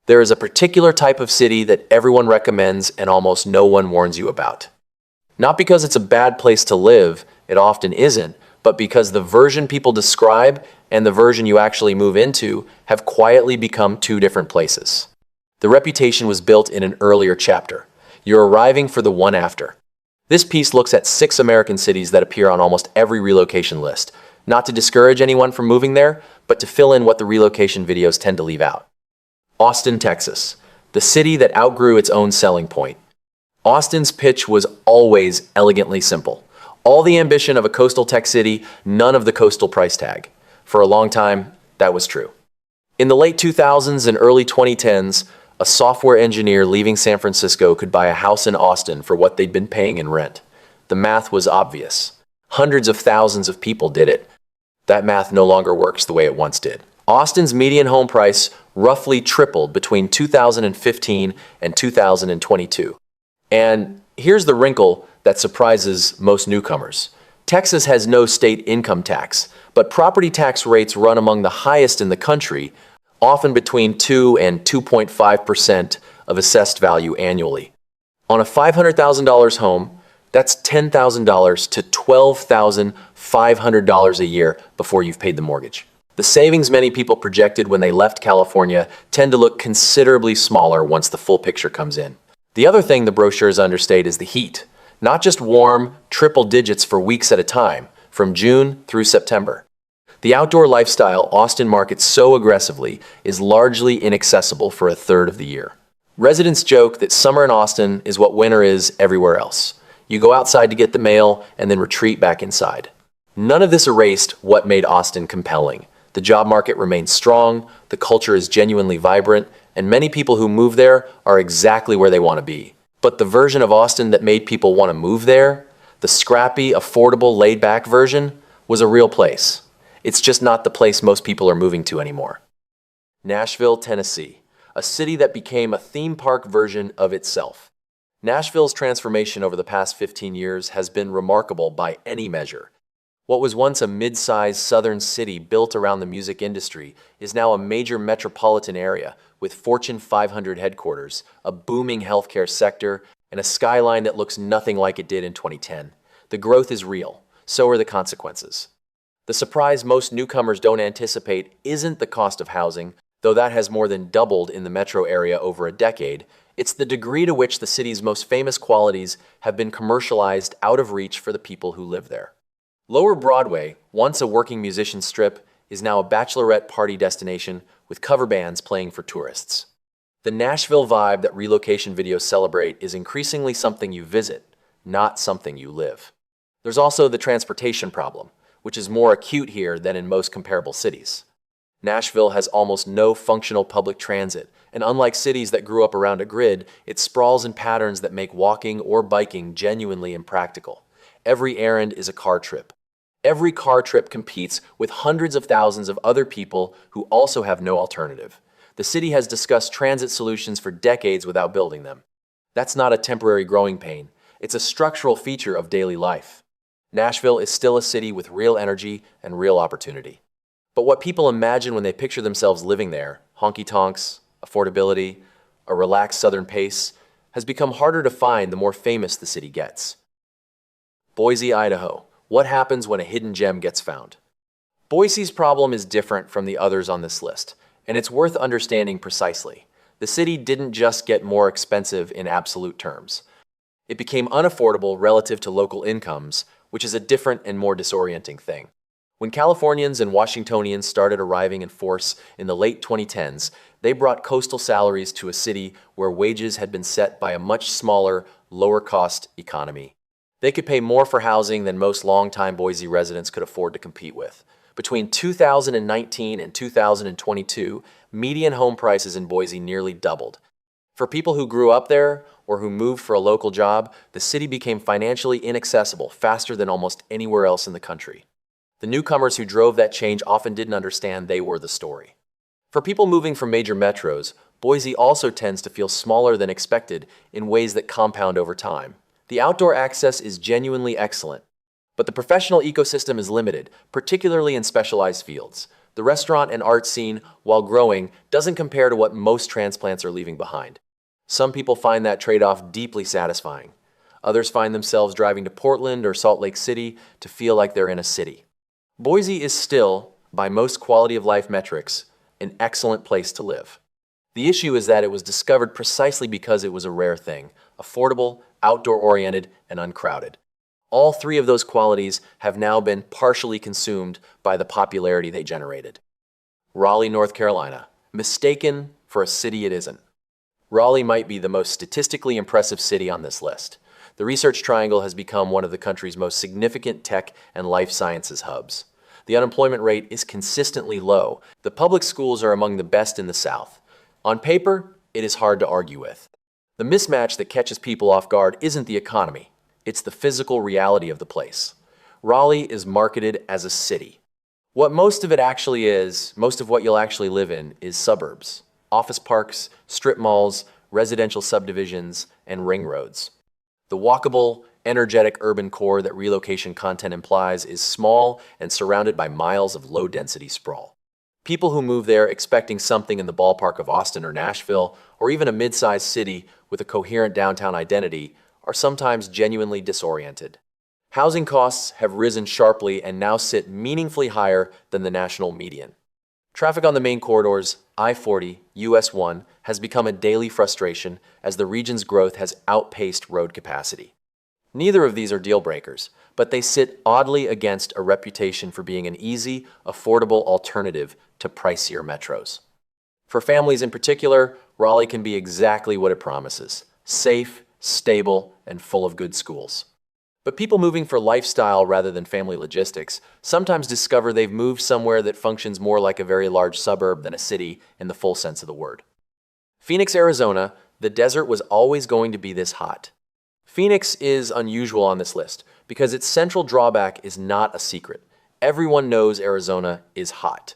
There is a particular type of city that everyone recommends and almost no one warns you about. Not because it's a bad place to live, it often isn't, but because the version people describe and the version you actually move into have quietly become two different places. The reputation was built in an earlier chapter. You're arriving for the one after. This piece looks at 6 American cities that appear on almost every relocation list, not to discourage anyone from moving there, but to fill in what the relocation videos tend to leave out. Austin, Texas, the city that outgrew its own selling point. Austin's pitch was always elegantly simple. All the ambition of a coastal tech city, none of the coastal price tag. For a long time, that was true. In the late 2000s and early 2010s, a software engineer leaving San Francisco could buy a house in Austin for what they'd been paying in rent. The math was obvious. Hundreds of thousands of people did it. That math no longer works the way it once did. Austin's median home price roughly tripled between 2015 and 2022. And here's the wrinkle that surprises most newcomers. Texas has no state income tax, but property tax rates run among the highest in the country, often between 2 and 2.5% of assessed value annually. On a $500,000 home, that's $10,000 to $12,500 a year before you've paid the mortgage. The savings many people projected when they left California tend to look considerably smaller once the full picture comes in. The other thing the brochures understate is the heat. Not just warm, triple digits for weeks at a time, from June through September. The outdoor lifestyle Austin markets so aggressively is largely inaccessible for a third of the year. Residents joke that summer in Austin is what winter is everywhere else. You go outside to get the mail and then retreat back inside. None of this erased what made Austin compelling. The job market remains strong, the culture is genuinely vibrant, and many people who move there are exactly where they want to be. But the version of Austin that made people want to move there, the scrappy, affordable, laid-back version, was a real place. It's just not the place most people are moving to anymore. Nashville, Tennessee, a city that became a theme park version of itself. Nashville's transformation over the past 15 years has been remarkable by any measure. What was once a mid-sized southern city built around the music industry is now a major metropolitan area with Fortune 500 headquarters, a booming healthcare sector, and a skyline that looks nothing like it did in 2010. The growth is real, so are the consequences. The surprise most newcomers don't anticipate isn't the cost of housing, though that has more than doubled in the metro area over a decade. It's the degree to which the city's most famous qualities have been commercialized out of reach for the people who live there. Lower Broadway, once a working musician strip, is now a bachelorette party destination with cover bands playing for tourists. The Nashville vibe that relocation videos celebrate is increasingly something you visit, not something you live. There's also the transportation problem, which is more acute here than in most comparable cities. Nashville has almost no functional public transit, and unlike cities that grew up around a grid, it sprawls in patterns that make walking or biking genuinely impractical. Every errand is a car trip. Every car trip competes with hundreds of thousands of other people who also have no alternative. The city has discussed transit solutions for decades without building them. That's not a temporary growing pain. It's a structural feature of daily life. Nashville is still a city with real energy and real opportunity. But what people imagine when they picture themselves living there, honky-tonks, affordability, a relaxed southern pace, has become harder to find the more famous the city gets. Boise, Idaho. What happens when a hidden gem gets found? Boise's problem is different from the others on this list, and it's worth understanding precisely. The city didn't just get more expensive in absolute terms. It became unaffordable relative to local incomes, which is a different and more disorienting thing. When Californians and Washingtonians started arriving in force in the late 2010s, they brought coastal salaries to a city where wages had been set by a much smaller, lower-cost economy. They could pay more for housing than most longtime Boise residents could afford to compete with. Between 2019 and 2022, median home prices in Boise nearly doubled. For people who grew up there or who moved for a local job, the city became financially inaccessible faster than almost anywhere else in the country. The newcomers who drove that change often didn't understand they were the story. For people moving from major metros, Boise also tends to feel smaller than expected in ways that compound over time. The outdoor access is genuinely excellent, but the professional ecosystem is limited, particularly in specialized fields. The restaurant and art scene, while growing, doesn't compare to what most transplants are leaving behind. Some people find that trade-off deeply satisfying. Others find themselves driving to Portland or Salt Lake City to feel like they're in a city. Boise is still, by most quality of life metrics, an excellent place to live. The issue is that it was discovered precisely because it was a rare thing, affordable, outdoor-oriented, and uncrowded. All three of those qualities have now been partially consumed by the popularity they generated. Raleigh, North Carolina, mistaken for a city it isn't. Raleigh might be the most statistically impressive city on this list. The Research Triangle has become one of the country's most significant tech and life sciences hubs. The unemployment rate is consistently low. The public schools are among the best in the South. On paper, it is hard to argue with. The mismatch that catches people off guard isn't the economy. It's the physical reality of the place. Raleigh is marketed as a city. What most of it actually is, most of what you'll actually live in, is suburbs. Office parks, strip malls, residential subdivisions, and ring roads. The walkable, energetic urban core that relocation content implies is small and surrounded by miles of low-density sprawl. People who move there expecting something in the ballpark of Austin or Nashville, or even a mid-sized city with a coherent downtown identity, are sometimes genuinely disoriented. Housing costs have risen sharply and now sit meaningfully higher than the national median. Traffic on the main corridors, I-40, US 1, has become a daily frustration as the region's growth has outpaced road capacity. Neither of these are deal breakers, but they sit oddly against a reputation for being an easy, affordable alternative to pricier metros. For families in particular, Raleigh can be exactly what it promises: safe, stable, and full of good schools. But people moving for lifestyle rather than family logistics sometimes discover they've moved somewhere that functions more like a very large suburb than a city in the full sense of the word. Phoenix, Arizona, the desert was always going to be this hot. Phoenix is unusual on this list because its central drawback is not a secret. Everyone knows Arizona is hot.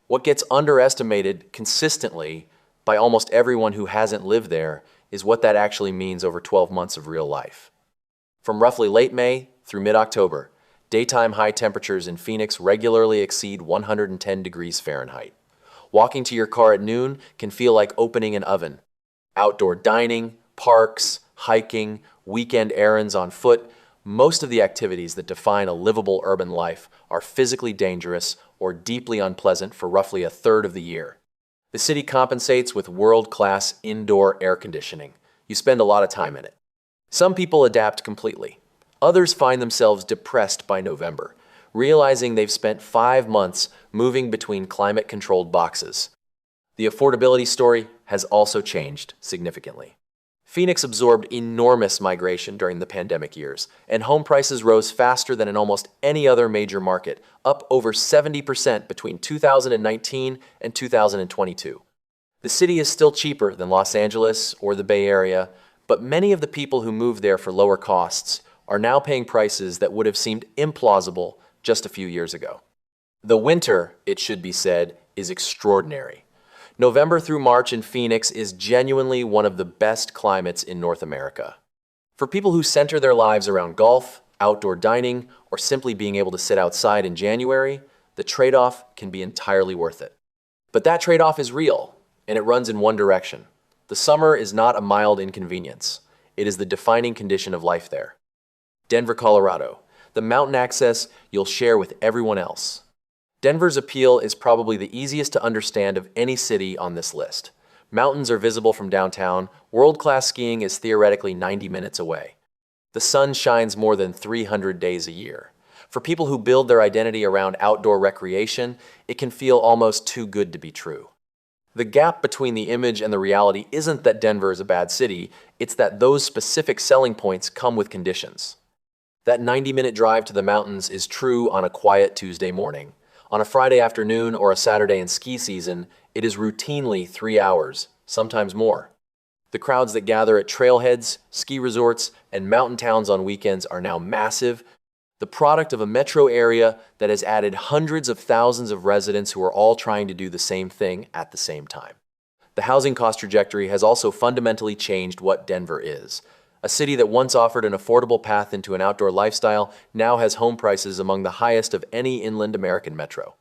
What gets underestimated consistently by almost everyone who hasn't lived there is what that actually means over 12 months of real life. From roughly late May through mid-October, daytime high temperatures in Phoenix regularly exceed 110 degrees Fahrenheit. Walking to your car at noon can feel like opening an oven. Outdoor dining, parks, hiking, weekend errands on foot, most of the activities that define a livable urban life are physically dangerous or deeply unpleasant for roughly a third of the year. The city compensates with world-class indoor air conditioning. You spend a lot of time in it. Some people adapt completely. Others find themselves depressed by November, realizing they've spent 5 months moving between climate-controlled boxes. The affordability story has also changed significantly. Phoenix absorbed enormous migration during the pandemic years, and home prices rose faster than in almost any other major market, up over 70% between 2019 and 2022. The city is still cheaper than Los Angeles or the Bay Area, but many of the people who moved there for lower costs are now paying prices that would have seemed implausible just a few years ago. The winter, it should be said, is extraordinary. November through March in Phoenix is genuinely one of the best climates in North America. For people who center their lives around golf, outdoor dining, or simply being able to sit outside in January, the trade-off can be entirely worth it. But that trade-off is real, and it runs in one direction. The summer is not a mild inconvenience. It is the defining condition of life there. Denver, Colorado, the mountain access you'll share with everyone else. Denver's appeal is probably the easiest to understand of any city on this list. Mountains are visible from downtown. World-class skiing is theoretically 90 minutes away. The sun shines more than 300 days a year. For people who build their identity around outdoor recreation, it can feel almost too good to be true. The gap between the image and the reality isn't that Denver is a bad city, it's that those specific selling points come with conditions. That 90-minute drive to the mountains is true on a quiet Tuesday morning. On a Friday afternoon or a Saturday in ski season, it is routinely 3 hours, sometimes more. The crowds that gather at trailheads, ski resorts, and mountain towns on weekends are now massive, the product of a metro area that has added hundreds of thousands of residents who are all trying to do the same thing at the same time. The housing cost trajectory has also fundamentally changed what Denver is. A city that once offered an affordable path into an outdoor lifestyle now has home prices among the highest of any inland American metro.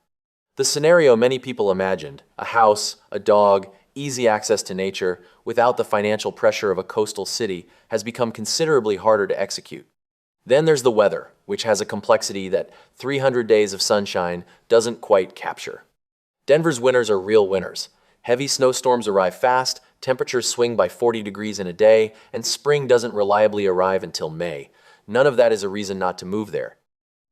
The scenario many people imagined, a house, a dog, easy access to nature, without the financial pressure of a coastal city, has become considerably harder to execute. Then there's the weather, which has a complexity that 300 days of sunshine doesn't quite capture. Denver's winters are real winters. Heavy snowstorms arrive fast, temperatures swing by 40 degrees in a day, and spring doesn't reliably arrive until May. None of that is a reason not to move there.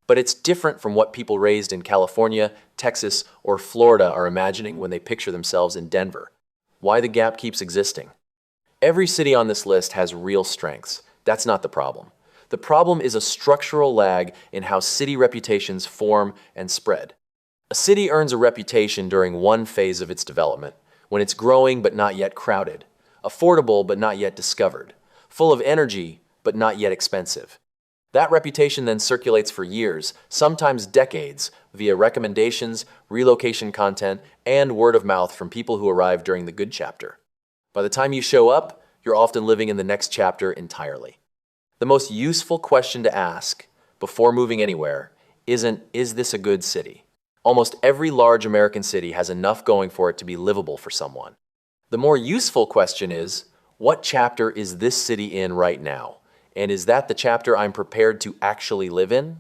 But it's different from what people raised in California, Texas, or Florida are imagining when they picture themselves in Denver. Why the gap keeps existing? Every city on this list has real strengths. That's not the problem. The problem is a structural lag in how city reputations form and spread. A city earns a reputation during one phase of its development, when it's growing but not yet crowded, affordable but not yet discovered, full of energy but not yet expensive. That reputation then circulates for years, sometimes decades, via recommendations, relocation content, and word of mouth from people who arrived during the good chapter. By the time you show up, you're often living in the next chapter entirely. The most useful question to ask before moving anywhere isn't, is this a good city? Almost every large American city has enough going for it to be livable for someone. The more useful question is, what chapter is this city in right now? And is that the chapter I'm prepared to actually live in?